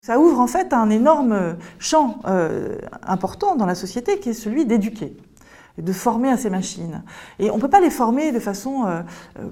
Ça ouvre en fait un énorme champ important dans la société qui est celui d'éduquer, de former à ces machines. Et on ne peut pas les former de façon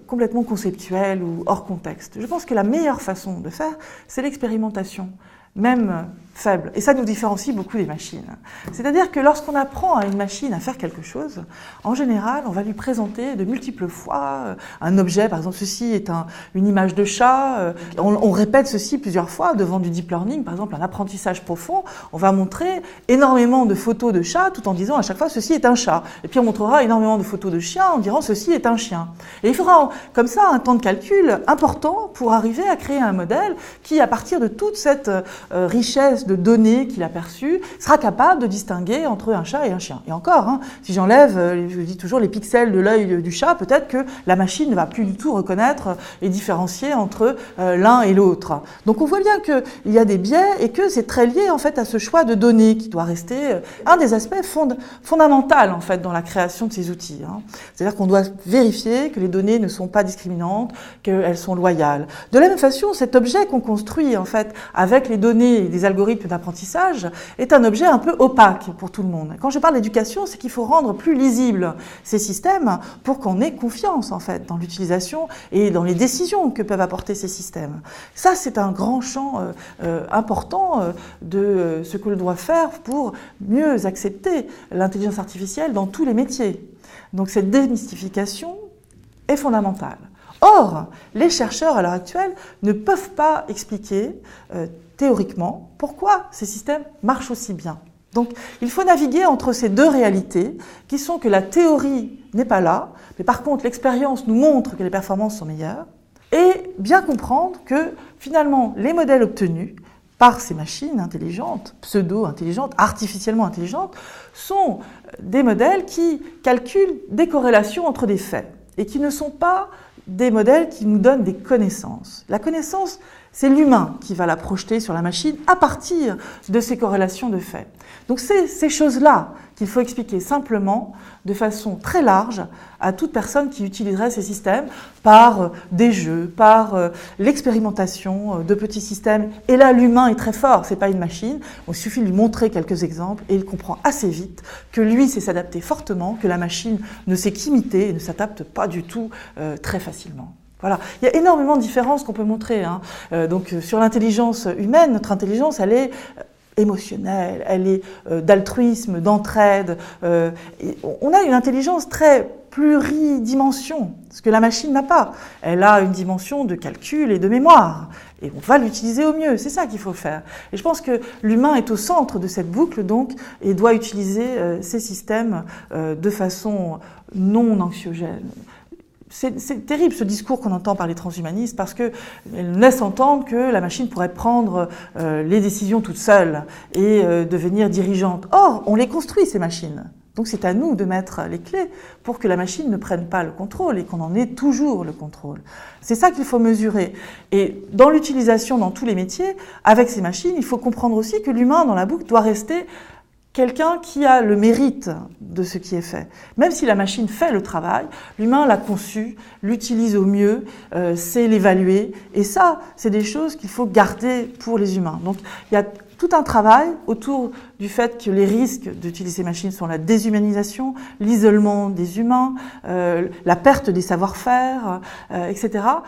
complètement conceptuelle ou hors contexte. Je pense que la meilleure façon de faire, c'est l'expérimentation, même faible. Et ça nous différencie beaucoup des machines. C'est-à-dire que lorsqu'on apprend à une machine à faire quelque chose, en général, on va lui présenter de multiples fois un objet. Par exemple, ceci est une image de chat. On répète ceci plusieurs fois devant du deep learning, par exemple un apprentissage profond. On va montrer énormément de photos de chats tout en disant à chaque fois ceci est un chat. Et puis on montrera énormément de photos de chiens en disant ceci est un chien. Et il faudra comme ça un temps de calcul important pour arriver à créer un modèle qui, à partir de toute cette richesse de données qu'il a perçues, sera capable de distinguer entre un chat et un chien. Et encore, si j'enlève, je dis toujours, les pixels de l'œil du chat, peut-être que la machine ne va plus du tout reconnaître et différencier entre l'un et l'autre. Donc on voit bien qu'il y a des biais et que c'est très lié en fait à ce choix de données qui doit rester un des aspects fondamentaux en fait dans la création de ces outils. C'est-à-dire qu'on doit vérifier que les données ne sont pas discriminantes, qu'elles sont loyales. De la même façon, cet objet qu'on construit en fait avec les données et des algorithmes d'apprentissage est un objet un peu opaque pour tout le monde. Quand je parle d'éducation, c'est qu'il faut rendre plus lisibles ces systèmes pour qu'on ait confiance en fait dans l'utilisation et dans les décisions que peuvent apporter ces systèmes. Ça, c'est un grand champ important de ce que l'on doit faire pour mieux accepter l'intelligence artificielle dans tous les métiers. Donc cette démystification est fondamentale. Or, les chercheurs à l'heure actuelle ne peuvent pas expliquer théoriquement pourquoi ces systèmes marchent aussi bien. Donc il faut naviguer entre ces deux réalités qui sont que la théorie n'est pas là, mais par contre l'expérience nous montre que les performances sont meilleures, et bien comprendre que finalement les modèles obtenus par ces machines intelligentes, pseudo-intelligentes, artificiellement intelligentes, sont des modèles qui calculent des corrélations entre des faits et qui ne sont pas des modèles qui nous donnent des connaissances. La connaissance, c'est l'humain qui va la projeter sur la machine à partir de ces corrélations de faits. Donc c'est ces choses-là qu'il faut expliquer simplement, de façon très large, à toute personne qui utiliserait ces systèmes par des jeux, par l'expérimentation de petits systèmes. Et là, l'humain est très fort, c'est pas une machine. Il suffit de lui montrer quelques exemples et il comprend assez vite que lui sait s'adapter fortement, que la machine ne sait qu'imiter et ne s'adapte pas du tout très facilement. Voilà. Il y a énormément de différences qu'on peut montrer. Donc, sur l'intelligence humaine, notre intelligence, elle est émotionnelle, elle est d'altruisme, d'entraide. On a une intelligence très pluridimension, ce que la machine n'a pas. Elle a une dimension de calcul et de mémoire. Et on va l'utiliser au mieux, c'est ça qu'il faut faire. Et je pense que l'humain est au centre de cette boucle, donc, et doit utiliser ces systèmes de façon non anxiogène. C'est terrible ce discours qu'on entend par les transhumanistes parce qu'elle laisse entendre que la machine pourrait prendre les décisions toute seule et devenir dirigeante. Or, on les construit ces machines. Donc c'est à nous de mettre les clés pour que la machine ne prenne pas le contrôle et qu'on en ait toujours le contrôle. C'est ça qu'il faut mesurer. Et dans l'utilisation dans tous les métiers, avec ces machines, il faut comprendre aussi que l'humain dans la boucle doit rester quelqu'un qui a le mérite de ce qui est fait. Même si la machine fait le travail, l'humain l'a conçu, l'utilise au mieux, sait l'évaluer. Et ça, c'est des choses qu'il faut garder pour les humains. Donc il y a tout un travail autour du fait que les risques d'utiliser ces machines sont la déshumanisation, l'isolement des humains, la perte des savoir-faire, etc.